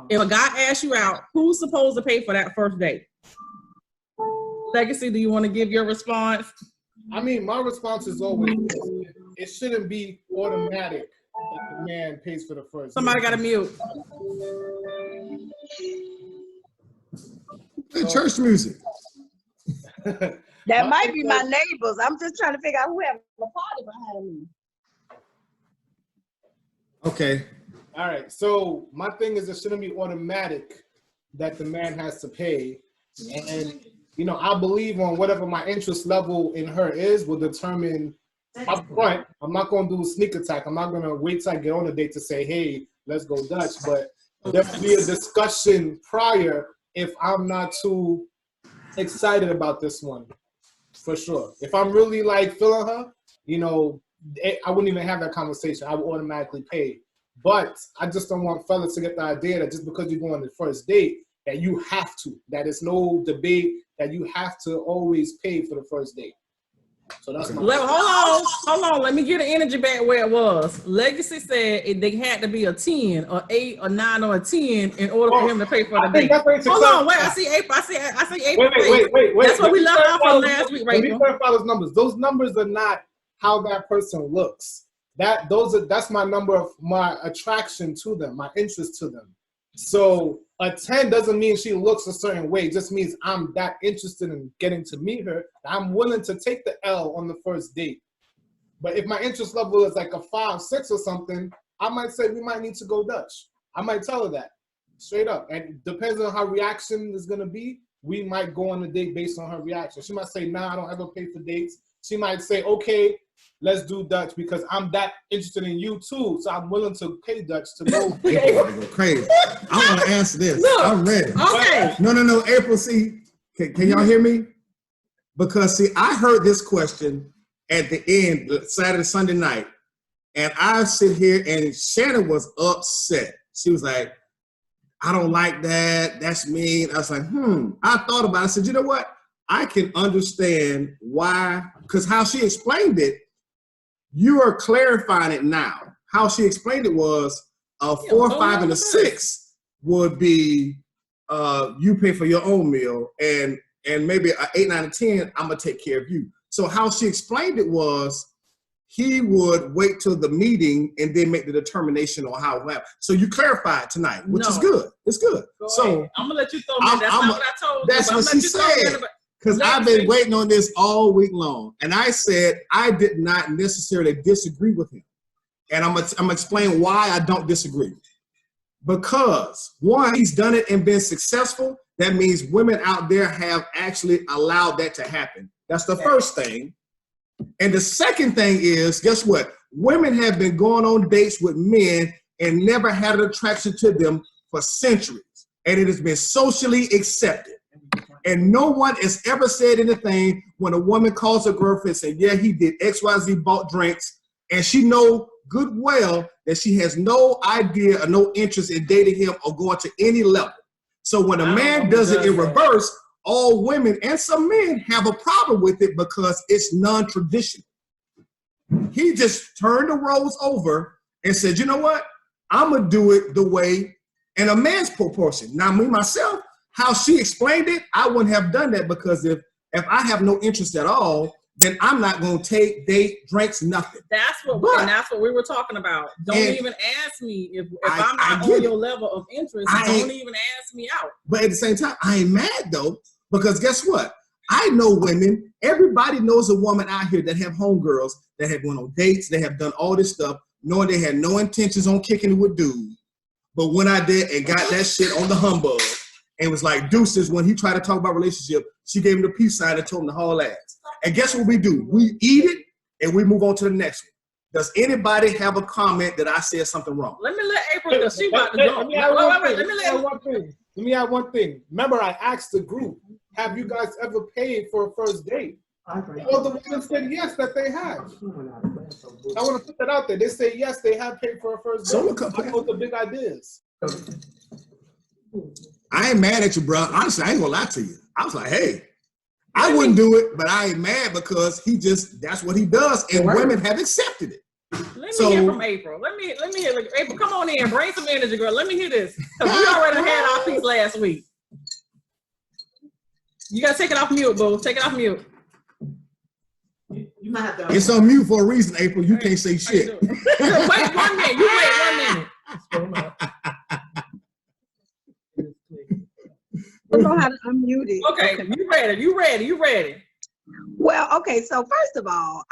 if a guy asks you out, who's supposed to pay for that first date? Legacy, do you want to give your response? I mean, my response is always it shouldn't be automatic that the man pays for the first. Somebody got to mute. Church music. That might be my neighbors. I'm just trying to figure out who has a party behind me. Okay. All right. So my thing is, it shouldn't be automatic that the man has to pay, and you know, I believe on whatever my interest level in her is will determine up front. I'm not going to do a sneak attack. I'm not going to wait till I get on a date to say, hey, let's go Dutch. But there'll be a discussion prior if I'm not too excited about this one, for sure. If I'm really like feeling her, you know, I wouldn't even have that conversation. I would automatically pay. But I just don't want fellas to get the idea that just because you go on the first date, that you have to, that it's no debate that you have to always pay for the first date. So that's my hold on. Let me get the energy back where it was. Legacy said they had to be a 10 or 8 or 9 or a 10 in order for him to pay for the date. Hold on, wait. I see April. I see April. Wait. That's what we left off from last week, right? Let me clarify those numbers. Those numbers are not how that person looks. That's my number of my attraction to them, my interest to them. So a 10 doesn't mean she looks a certain way. It just means I'm that interested in getting to meet her. I'm willing to take the L on the first date. But if my interest level is like a 5, 6 or something, I might say we might need to go Dutch. I might tell her that straight up. And depends on how reaction is going to be, we might go on a date based on her reaction. She might say, nah, I don't ever pay for dates. She might say, okay, let's do Dutch because I'm that interested in you too. So I'm willing to pay Dutch to go. April go crazy. I want to answer this. Look, I'm ready. Okay. No. April, see, can y'all hear me? Because see, I heard this question at the end, Saturday, Sunday night, and I sit here and Shannon was upset. She was like, I don't like that. That's mean. I was like, I thought about it. I said, you know what? I can understand why, because how she explained it, you are clarifying it now. How she explained it was a 4, 5, and a 6 would be you pay for your own meal, and maybe an 8, 9, and 10, I'm gonna take care of you. So how she explained it was he would wait till the meeting and then make the determination on how it will happen. So you clarified tonight, which is good. It's good. So I'm gonna let you throw me. That's not what I told you. That's what she said. Because I've been waiting on this all week long. And I said I did not necessarily disagree with him. And I'm gonna explain why I don't disagree. Because one, he's done it and been successful. That means women out there have actually allowed that to happen. That's the first thing. And the second thing is, guess what? Women have been going on dates with men and never had an attraction to them for centuries. And it has been socially accepted. And no one has ever said anything when a woman calls her girlfriend and says, yeah, he did XYZ, bought drinks, and she know good well that she has no idea or no interest in dating him or going to any level. So when a man does it in reverse, all women and some men have a problem with it because it's non-traditional. He just turned the roles over and said, you know what? I'm going to do it the way in a man's proportion. Now, me, myself, how she explained it, I wouldn't have done that because if I have no interest at all, then I'm not going to take, date, drinks, nothing. That's what we were talking about. Don't even ask me if I'm not on your level of interest. Don't even ask me out. But at the same time, I ain't mad though, because guess what? I know women. Everybody knows a woman out here that have homegirls that have went on dates. They have done all this stuff, knowing they had no intentions on kicking it with dudes. But when I did and got that shit on the humbug, and was like deuces when he tried to talk about relationship, she gave him the peace sign and told him to haul ass. And guess what we do? We eat it and we move on to the next one. Does anybody have a comment that I said something wrong? Let me let April go. She about to go. Let me add one thing. Remember, I asked the group, have you guys ever paid for a first date? All the women said yes, that they have. I want to put that out there. They say yes, they have paid for a first date. I know the big ideas. I ain't mad at you, bro. Honestly, I ain't gonna lie to you. I was like, hey, I wouldn't do it, but I ain't mad because that's what he does, and women have accepted it. hear from April. Let me hear. April, come on in. Bring some energy, girl. Let me hear this. Because we already had our piece last week. You got to take it off mute, boo. Take it off mute. You might have to. It's on mute for a reason, April. You can't say shit. Wait 1 minute. You wait 1 minute. I don't know how to unmute it. Okay. You ready. Well, okay. So first of all,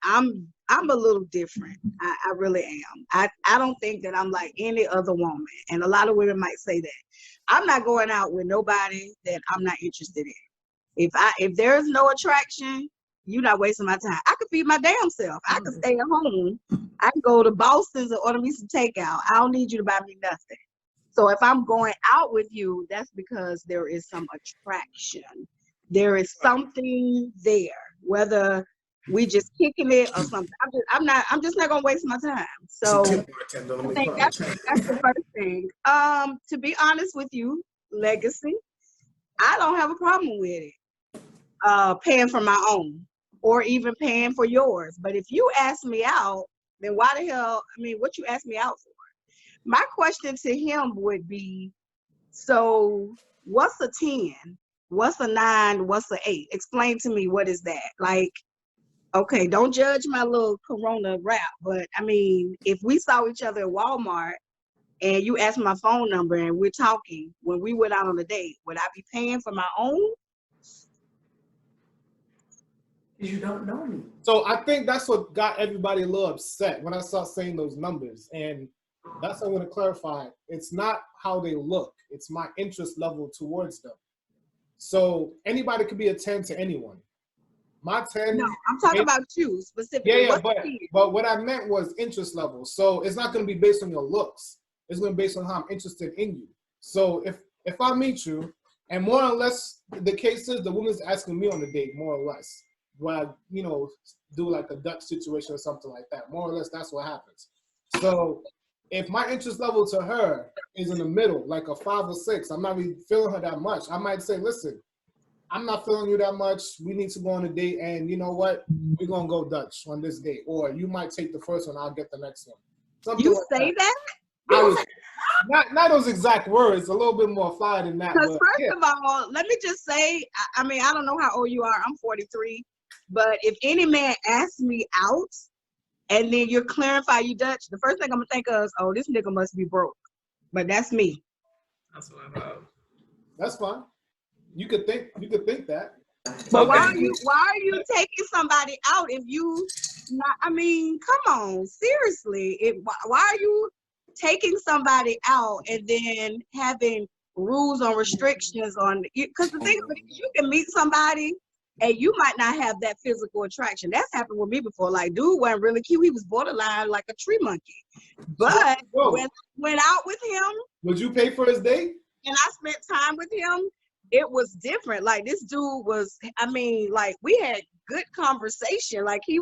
I'm a little different. I really am. I don't think that I'm like any other woman, and a lot of women might say that. I'm not going out with nobody that I'm not interested in. If there's no attraction, you're not wasting my time. I could feed my damn self. I could stay at home. I can go to Boston's and order me some takeout. I don't need you to buy me nothing. So if I'm going out with you, that's because there is some attraction. There is something there, whether we just kicking it or something. I'm just not gonna waste my time. So I think that's the first thing. To be honest with you, Legacy, I don't have a problem with it. Paying for my own or even paying for yours. But if you ask me out, then why the hell, what you ask me out for? My question to him would be, so what's a 10? What's a 9? What's a 8? Explain to me, what is that? Like, okay, don't judge my little Corona rap, but if we saw each other at Walmart and you asked my phone number and we're talking when we went out on a date, would I be paying for my own? You don't know me. So I think that's what got everybody a little upset when I started saying those numbers. And that's what I want to clarify. It's not how they look. It's my interest level towards them. So anybody could be a 10 to anyone. My 10. No, I'm talking about you specifically. Yeah, but what I meant was interest level. So it's not going to be based on your looks. It's going to be based on how I'm interested in you. So if I meet you, and more or less the case is the woman's asking me on the date, more or less. Where I, do like a Dutch situation or something like that. More or less, that's what happens. So if my interest level to her is in the middle, like a 5 or 6, I'm not really feeling her that much. I might say, listen, I'm not feeling you that much. We need to go on a date, and you know what? We're gonna go Dutch on this date. Or you might take the first one, I'll get the next one. Something you like say that? I was not those exact words, a little bit more fly than that. Because first of all, let me just say, I don't know how old you are. I'm 43. But if any man asks me out and then you're clarify you Dutch, the first thing I'm gonna think of is, oh, this nigga must be broke. But that's me. That's what I thought. That's fine. You could think that. But why are you taking somebody out if you not? Come on, seriously. Why are you taking somebody out and then having rules or restrictions on? Because the thing is, you can meet somebody and you might not have that physical attraction. That's happened with me before. Like, dude wasn't really cute. He was borderline like a tree monkey. But when I went out with him, would you pay for his date? And I spent time with him, it was different. Like, this dude was, like, we had good conversation. Like, he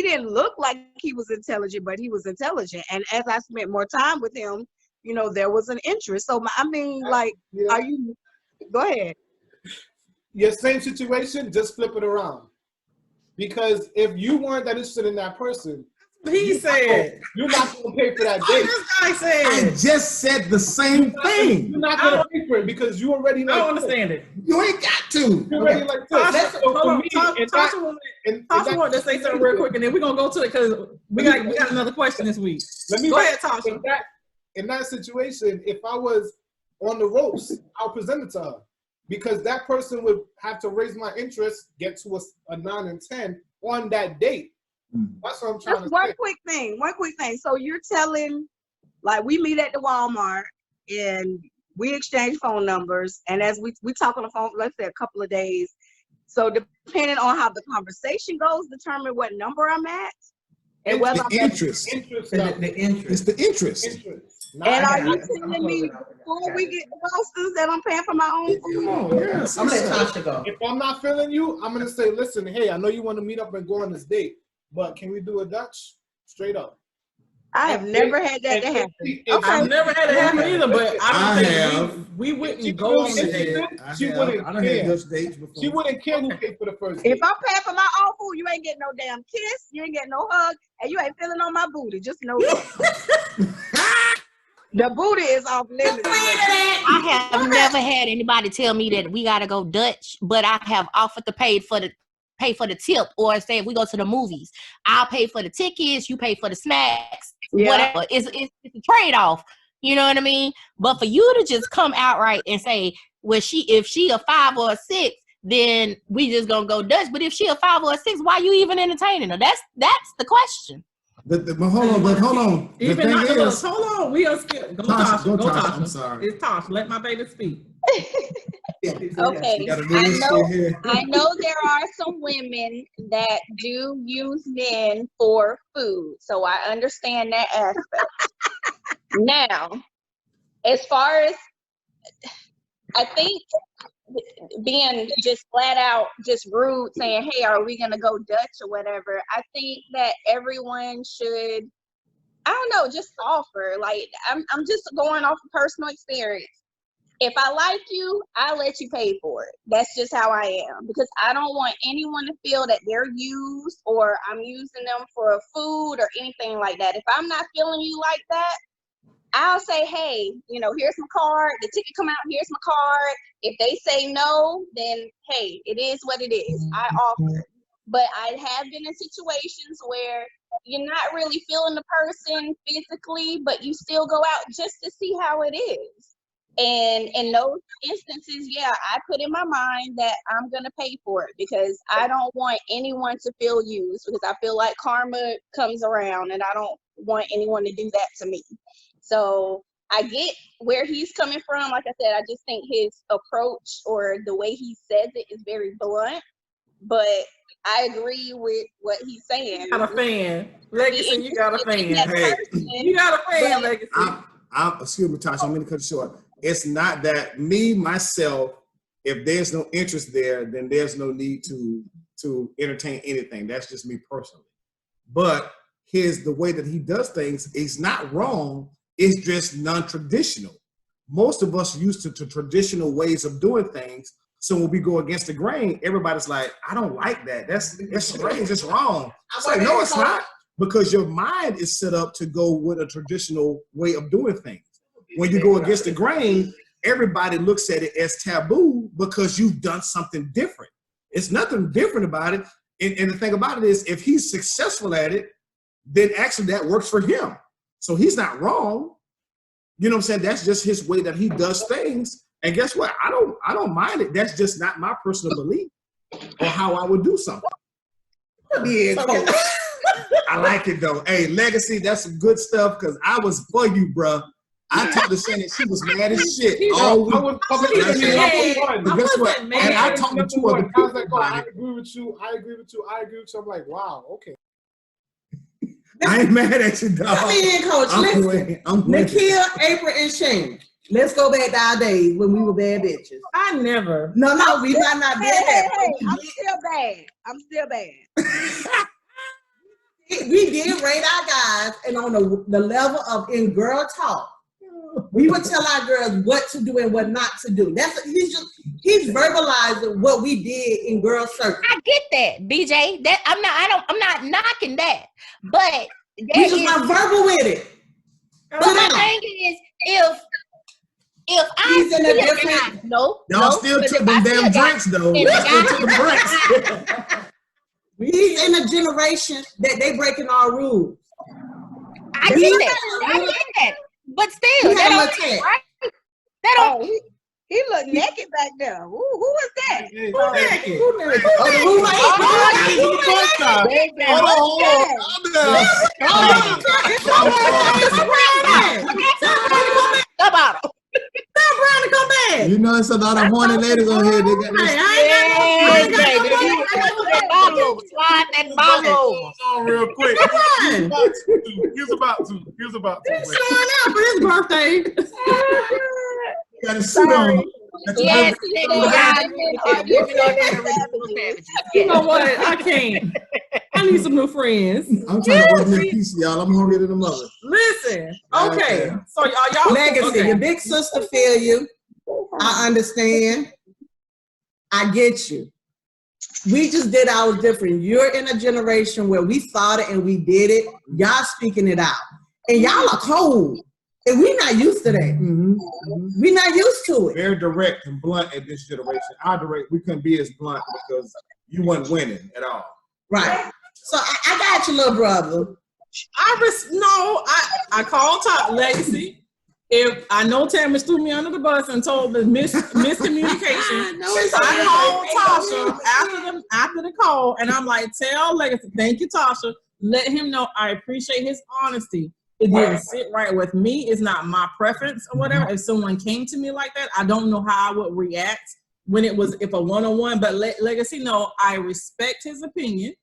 didn't look like he was intelligent, but he was intelligent. And as I spent more time with him, there was an interest. So, are you, go ahead. Your same situation, just flip it around. Because if you weren't that interested in that person, you're not going to pay for that date. This guy said. I just said the same thing. You're not going to pay for it because you already know. I don't understand it. You ain't got to. You're already like this. Tasha wanted to say something real quick, and then we're going to go to it because we got another question this week. Go ahead, Tasha. In that situation, if I was on the ropes, I'll present it to her. Because that person would have to raise my interest, get to a 9 and 10 on that date. That's what I'm trying to say. One quick thing. So you're telling, like, we meet at the Walmart and we exchange phone numbers. And as we talk on the phone, let's say a couple of days. So depending on how the conversation goes, determine what number I'm at. And whether the interest. The interest. It's the interest. And are you telling me before we get to Boston's that I'm paying for my own food? Come on, yes. I'm gonna let Tasha go. If I'm not feeling you, I'm gonna say, listen, hey, I know you want to meet up and go on this date, but can we do a Dutch? Straight up. I have never had that to happen. I've never had it happen either, but I don't think we wouldn't go on the date. She wouldn't care. She wouldn't care who paid for the first date. If I'm paying for my own food, you ain't getting no damn kiss, you ain't getting no hug, And you ain't feeling on my booty. Just know that. The booty is off limits. I have never had anybody tell me that we gotta go Dutch, but I have offered to pay for the tip, or say if we go to the movies, I'll pay for the tickets, you pay for the snacks, whatever. It's a trade-off. You know what I mean? But for you to just come outright and say, well, if she a 5 or a 6, then we just gonna go Dutch. But if she a 5 or a 6, why you even entertaining her? That's the question. But hold on. Even not the looks. Hold on. We are skip. Go Tasha. Go Tasha. I'm sorry. It's Tasha. Let my baby speak. Okay. I know there are some women that do use men for food, so I understand that aspect. Now, as far as I think being just flat out just rude saying, hey, are we gonna go Dutch or whatever, I think that everyone should, I don't know, just offer. Like, I'm just going off of personal experience. If I like you, I'll let you pay for it. That's just how I am, because I don't want anyone to feel that they're used or I'm using them for food or anything like that. If I'm not feeling you like that, I'll say, hey, here's my card. The ticket come out, here's my card. If they say no, then hey, it is what it is. I offer. But I have been in situations where you're not really feeling the person physically, but you still go out just to see how it is. And in those instances, yeah, I put in my mind that I'm going to pay for it, because I don't want anyone to feel used, because I feel like karma comes around and I don't want anyone to do that to me. So I get where he's coming from. Like I said, I just think his approach or the way he says it is very blunt, but I agree with what he's saying. You got a fan. Legacy, you got a fan. Hey, you got a fan, Legacy. Excuse me, Tasha, I'm going to cut you short. It's not that myself, if there's no interest there, then there's no need to entertain anything. That's just me personally. But the way that he does things is not wrong. It's just non-traditional. Most of us used to traditional ways of doing things. So when we go against the grain, everybody's like, I don't like that. That's strange. It's wrong. It's like, no, it's not. Because your mind is set up to go with a traditional way of doing things. When you go against the grain, everybody looks at it as taboo because you've done something different. It's nothing different about it. And the thing about it is, if he's successful at it, then actually that works for him. So he's not wrong. You know what I'm saying? That's just his way that he does things. And guess what? I don't mind it. That's just not my personal belief or how I would do something. Yeah, coach. I like it though. Hey, Legacy, that's some good stuff, because I was for you, bro. I talked to Shannon, she was mad as shit all week. But guess what? And I talked to 2 other people. I agree with you. I'm like, wow, okay. I ain't mad at you, dog. Come in, Coach. Nikhil, April, and Shane. Let's go back to our days when we were bad bitches. I never. No, we might not be bad. Hey, I'm still bad. We did rate our guys, and on the level of in girl talk, we would tell our girls what to do and what not to do. He's verbalizing what we did in girl circle. I get that, BJ. That I'm not knocking that, but we just not verbal with it. But my thing is, if I in a different, y'all still took them damn drinks though. Y'all still took them drinks. He's in a generation that they breaking our rules. I get that. But still, that don't right. That don't. He looked naked back there. Who was that? Who naked? Come on. Tell Brown to come back. You know, it's a lot of horny ladies on here. They got Slide that bottle over. On real quick. He's about to. He's showing up for his birthday. Got a suit on. Yes, you know what? I can't. I need some new friends. I'm trying to order me a piece, y'all. I'm hungrier than a mother. Listen. Okay. So y'all Legacy, your big sister feel you. I understand. I get you. We just did ours different. You're in a generation where we thought it and we did it. Y'all speaking it out. And y'all are cold. And we're not used to that. Mm-hmm. We're not used to it. Very direct and blunt at this generation. We couldn't be as blunt because you weren't winning at all. Right. So I got you, little brother. I called Top Legacy. If I know Tammy threw me under the bus and told the miscommunication, I called Tasha after the call, and I'm like, tell Legacy, thank you, Tasha. Let him know I appreciate his honesty. It didn't sit right with me. It's not my preference or whatever. If someone came to me like that, I don't know how I would react if a one-on-one. But let Legacy know I respect his opinion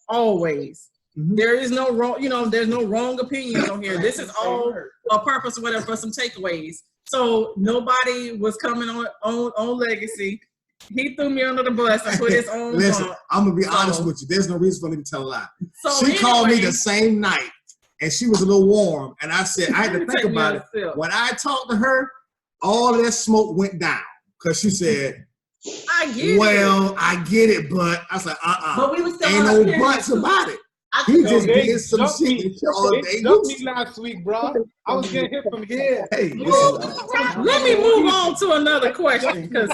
always. Mm-hmm. There is no wrong, there's no wrong opinions on here. This is all a purpose or whatever for some takeaways. So nobody was coming on Legacy. He threw me under the bus and put his own. Listen, I'm gonna be honest with you. There's no reason for me to tell a lie. She called me the same night, and she was a little warm. And I said I had to think about it. When I talked to her, all of that smoke went down because she said, I get it, but I was like, But we was still ain't no buts about it. He just did some shit all day. Jumped me last week, bro. I was getting hit from here. Hey, let me move on to another question because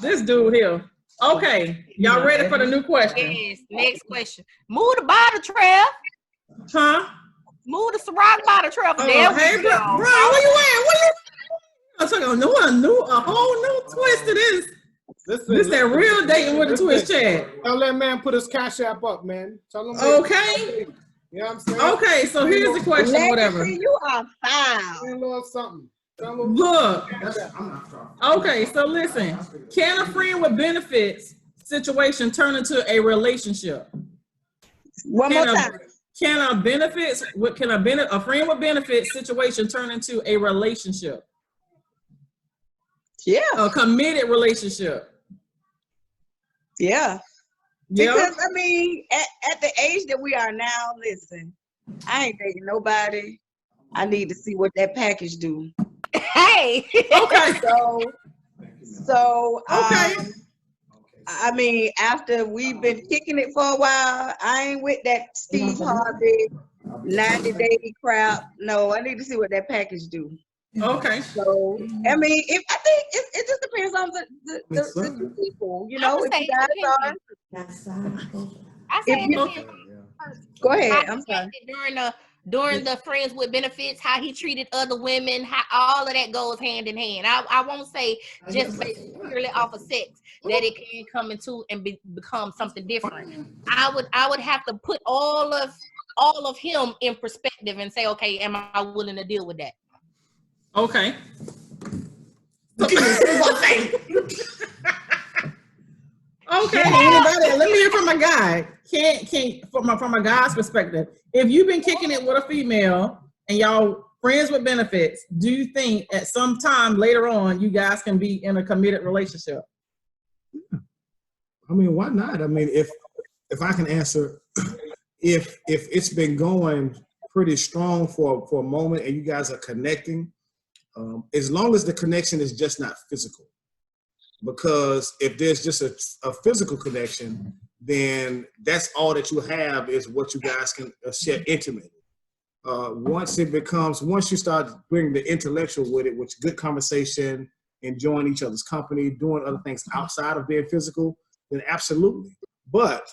this dude here. Okay, y'all ready for the new question? Yes. Next question. Move the bottle, Trev. Huh? Move the Ciroc bottle, Trev. Hey, bro, where you at? I'm talking a whole new twist to this. This that real dating with a twist, Chad. Tell that man put his Cash App up, man. Tell him. Okay. You know what I'm saying? Okay, so here's the question, Legacy, whatever. You are foul. A little something. Look. Okay, so listen. Can a friend with benefits situation turn into a relationship? One more time. Can a friend with benefits situation turn into a relationship? Yeah. A committed relationship. Yeah. Because I mean, at the age that we are now, listen, I ain't dating nobody. I need to see what that package do. Hey. Okay. So I mean, after we've been kicking it for a while, I ain't with that Steve Harvey 90-day crap. No, I need to see what that package do. Okay. So I mean, I think it just depends on the people. If you guys are. Go ahead. I'm sorry. During the friends with benefits, how he treated other women, how all of that goes hand in hand. I won't say just based purely off of sex that it can come into and become something different. I would have to put all of him in perspective and say, okay, am I willing to deal with that? Okay. Okay. Anybody? Let me hear from a guy. From a guy's perspective, if you've been kicking it with a female and y'all friends with benefits, do you think at some time later on you guys can be in a committed relationship? I mean, why not? I mean, if I can answer, if it's been going pretty strong for a moment and you guys are connecting. As long as the connection is just not physical, because if there's just a physical connection, then that's all that you have is what you guys can share intimately. Once you start bringing the intellectual with it, which good conversation, enjoying each other's company, doing other things outside of being physical, then absolutely. But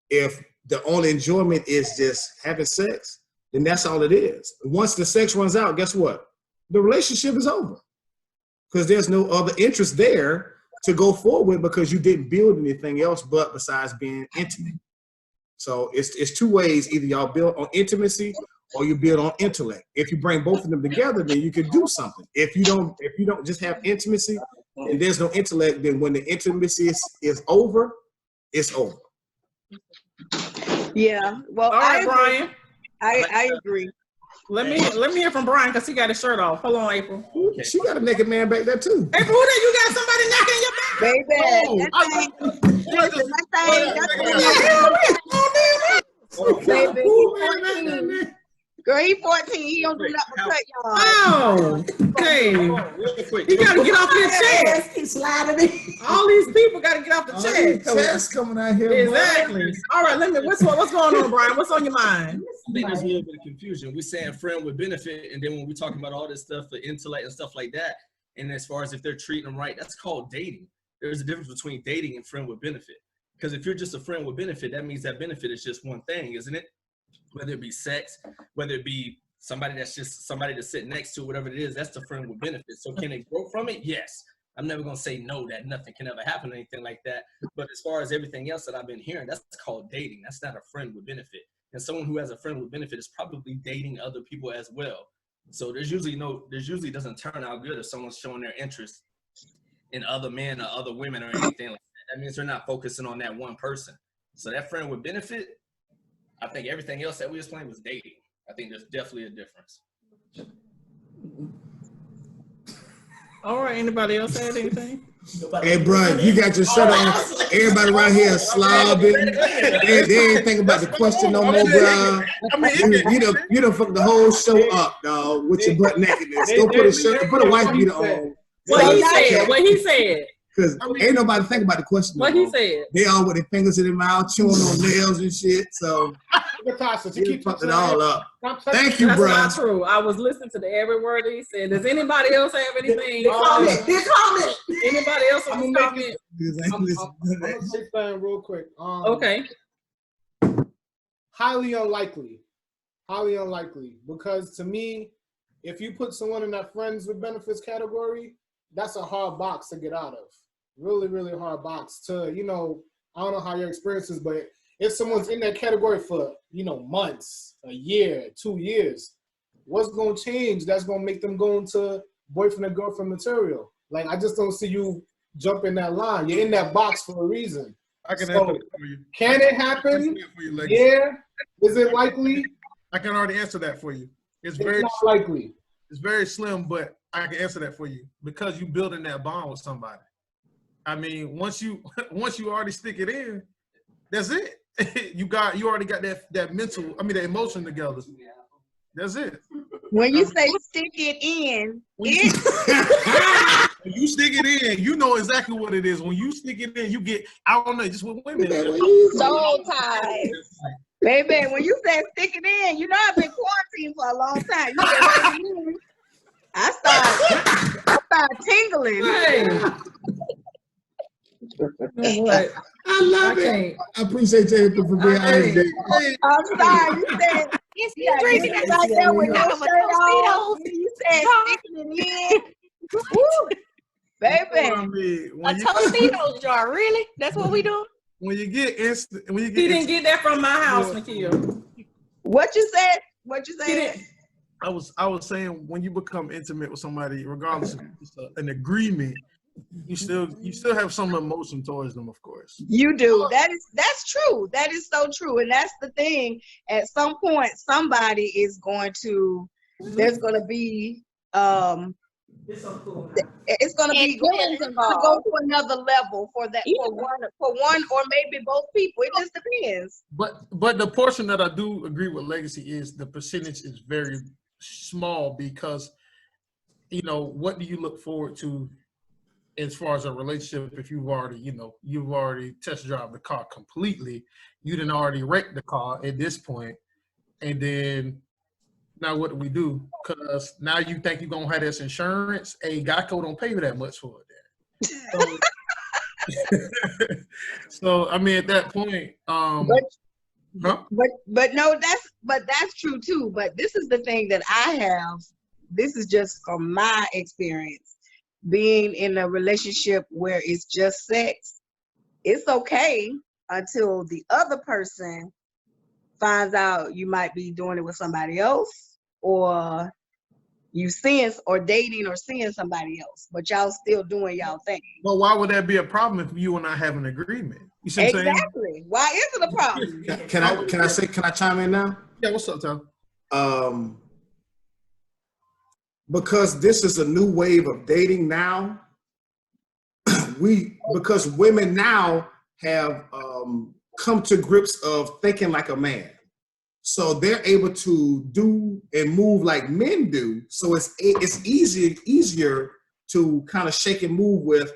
if the only enjoyment is just having sex, then that's all it is. Once the sex runs out, guess what? The relationship is over because there's no other interest there to go forward because you didn't build anything else but besides being intimate. So it's two ways. Either y'all build on intimacy or you build on intellect. If you bring both of them together, then you can do something. If you don't just have intimacy and there's no intellect, then when the intimacy is over, it's over. Yeah. Well, all right, Brian. I agree. Let me hear from Brian because he got his shirt off. Hold on, April. Okay. She got a naked man back there too. April, who that? You got somebody naked in your back? Girl, he 14. He don't do nothing but cut y'all. Oh, okay. You gotta get off your chest. Keep sliding me. All these people gotta get off the chest. Chest coming out here. Exactly. All right, what's going on, Brian? What's on your mind? I think there's a little bit of confusion. We're saying friend with benefit, and then when we're talking about all this stuff for intellect and stuff like that, and as far as if they're treating them right, that's called dating. There's a difference between dating and friend with benefit. Because if you're just a friend with benefit, that means that benefit is just one thing, isn't it? Whether it be sex, whether it be somebody that's just somebody to sit next to, whatever it is, that's the friend with benefit. So can they grow from it? Yes. I'm never going to say no, that nothing can ever happen or anything like that. But as far as everything else that I've been hearing, that's called dating. That's not a friend with benefit. And someone who has a friend with benefit is probably dating other people as well. So there's usually doesn't turn out good if someone's showing their interest in other men or other women or anything like that. That means they're not focusing on that one person. So that friend with benefit, I think everything else that we explained was dating. I think there's definitely a difference. All right, anybody else have anything? Hey, bro, you got your shirt on. Everybody right here slobbing. They ain't thinking about the question no more, bro. I mean, you done fucked the whole show up, dog, with your butt nakedness. Go put a wife beater on. What he said. Because ain't nobody think about the question. What he said. They all with their fingers in their mouth, chewing on nails and shit. So you fucked it all up. Thank you, bro. That's not true. I was listening to every word he said. Does anybody else have anything? Comment. Anybody else on the comment? I'm gonna say something real quick. Okay. Highly unlikely. Highly unlikely. Because to me, if you put someone in that friends with benefits category, that's a hard box to get out of. Really, really hard box to, I don't know how your experience is, but if someone's in that category for, months, a year, 2 years, what's going to change? That's going to make them go into boyfriend and girlfriend material. Like, I just don't see you jump in that line. You're in that box for a reason. I can answer that for you. Can it happen? Yeah. Is it likely? I can already answer that for you. It's not likely. It's very slim, but I can answer that for you because you building that bond with somebody. I mean, once you already stick it in, that's it. you already got that mental, that emotion together. That's it. When you say stick it in, when you stick it in, you know exactly what it is. When you stick it in, you get, I don't know, just with women. Soul ties. Baby, when you say stick it in, I've been quarantined for a long time. I started tingling. Hey. What? I love it. I appreciate you for being honest. I'm sorry. You said you drinking it right there with no shirt on. You said sticking it in. Woo. Baby. A Tostitos jar, really? That's what we do? When you get he didn't get that from my house, Nakia. What you said? What you said? I was saying when you become intimate with somebody, regardless of an agreement, you still have some emotion towards them, of course. You do. That's true. That is so true. And that's the thing. At some point, somebody is going to. There's going to be. It's going to be going to go to another level for that for one or maybe both people. It just depends. But the portion that I do agree with Legacy is the percentage is very small because what do you look forward to as far as a relationship if you've already test drive the car completely, you didn't already wreck the car at this point, and then now what do we do? Because now you think you're gonna have this insurance. Geico don't pay you that much for it. So I mean, at that point, but no, that's true too. But this is the thing that I have. This is just from my experience, being in a relationship where it's just sex. It's okay until the other person finds out you might be doing it with somebody else, or you dating or seeing somebody else, but y'all still doing y'all thing. Well, why would that be a problem if you and I have an agreement? You see what I'm saying? Exactly. Why is it a problem? Can I chime in now? Yeah, what's up, Tom? Because this is a new wave of dating now. Because women now have come to grips of thinking like a man. So they're able to do and move like men do. So it's easier to kind of shake and move with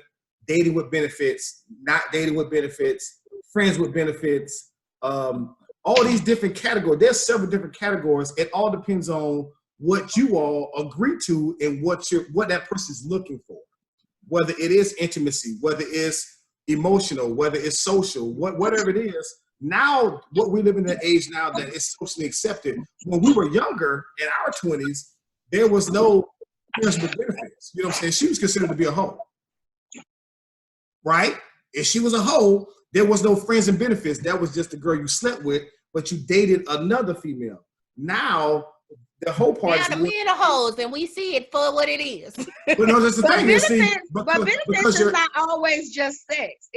dating with benefits, not dating with benefits, friends with benefits, all these different categories. There's several different categories. It all depends on what you all agree to and what that person's looking for. Whether it is intimacy, whether it's emotional, whether it's social, whatever it is. Now, what we live in an age now that is socially accepted. When we were younger, in our 20s, there was no friends with benefits. You know what I'm saying? She was considered to be a hoe, right? If she was a hoe, there was no friends and benefits. That was just the girl you slept with, but you dated another female. Now, the whole part is men are hoes, and we see it for what it is. But no, that's the thing. But benefits is not always just sex.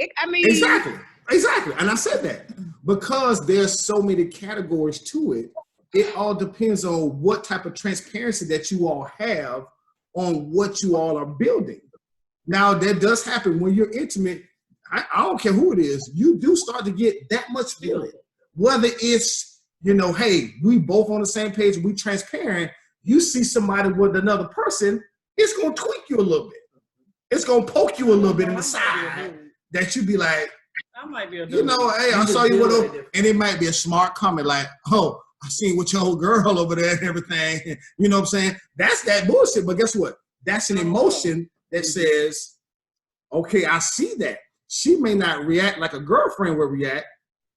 Exactly. And I said that because there's so many categories to it. It all depends on what type of transparency that you all have on what you all are building. Now, that does happen when you're intimate. I don't care who it is. You do start to get that much feeling. Whether it's, hey, we both on the same page, we transparent. You see somebody with another person, it's going to tweak you a little bit. It's going to poke you a little bit in the side that you be like, I might be a hey, I saw you with a, and it might be a smart comment like, oh, I seen with your old girl over there and everything. You know what I'm saying? That's that bullshit. But guess what? That's an emotion that says, okay, I see that. She may not react like a girlfriend would react,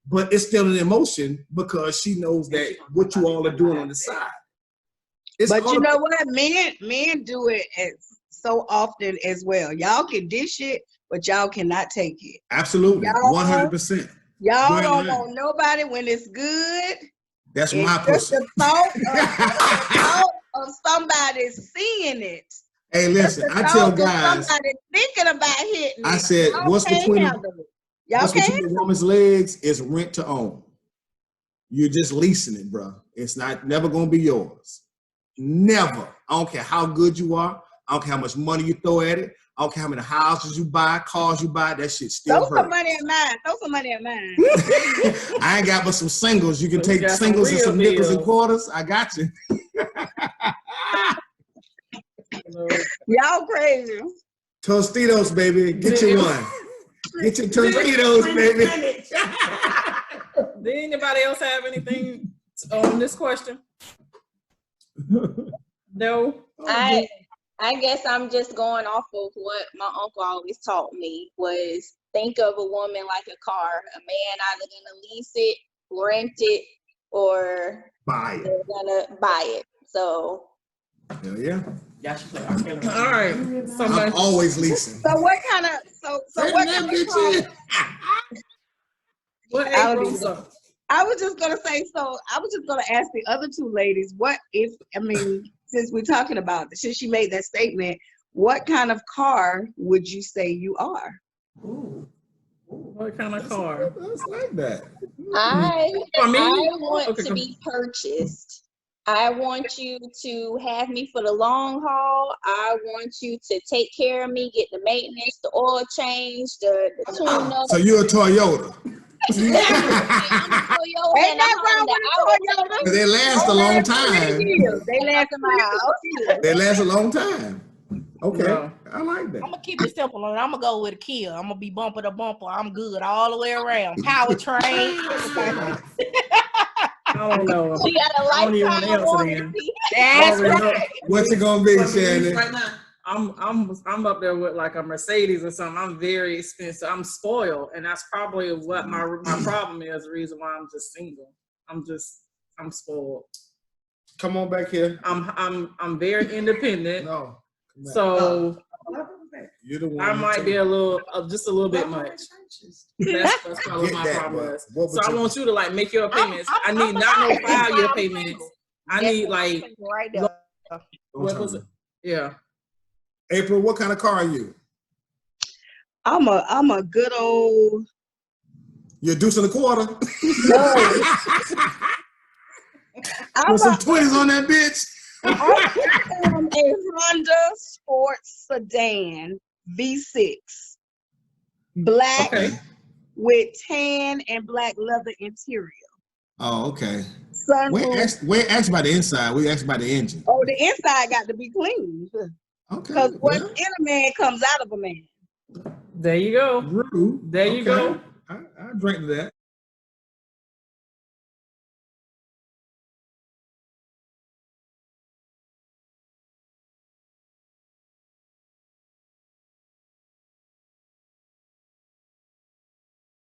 but it's still an emotion because she knows that what you all are doing on the side. But you know what? Men do it so often as well. Y'all can dish it, but y'all cannot take it. Absolutely. 100%. Y'all don't want nobody when it's good. That's my pussy. The thought of somebody seeing it. Hey, listen, I tell guys. Somebody thinking about hitting I said, what's between the woman's legs is rent to own. You're just leasing it, bro. It's never going to be yours. Never. I don't care how good you are. I don't care how much money you throw at it. I don't care how many houses you buy, cars you buy. That shit still hurts. Throw some money at mine. I ain't got but some singles. You can take singles and some nickels and quarters. I got you. Y'all crazy. Tostitos, baby. Get you one. Get your Tostitos, baby. Did anybody else have anything on this question? No. I guess I'm just going off of what my uncle always taught me was think of a woman like a car. A man either gonna lease it, rent it, or buy it. They're gonna buy it. So hell yeah. All right. I'm always leasing. So what kind of what kind of car? What I was just gonna say, I was just gonna ask the other two ladies, since we're talking about this, since she made that statement, what kind of car would you say you are? Ooh. What kind of car? That's like that. I want to be purchased. I want you to have me for the long haul. I want you to take care of me, get the maintenance, the oil change, the tune-up. So you're a Toyota. Ain't that wrong with a Toyota? They last a long time. They last a long time. Okay, yeah. I like that. I'm gonna keep it simple, and I'm gonna go with a Kia. I'm gonna be bumper to bumper. I'm good all the way around. Powertrain. I don't know. She got a lifetime warranty. That's right. What's it gonna be, Shannon? Right now, I'm up there with like a Mercedes or something. I'm very expensive. I'm spoiled, and that's probably what my problem is. The reason why I'm just single. I'm spoiled. Come on back here. I'm very independent. No. So you're the one I might be just a little bit much. That's probably my problem is. So I want you to like make your payments. I need not no 5-year payments. I need like right there. What was it? Yeah. April, what kind of car are you? I'm a good old. You're deuce and a quarter. No. With some 20s on that bitch. I'm a Honda Sports Sedan V6, black with tan and black leather interior. Oh, okay. We asked about the inside. We asked about the engine. Oh, the inside got to be clean. Okay. Because what's in a man comes out of a man. There you go. Rude. There you go. I drink to that.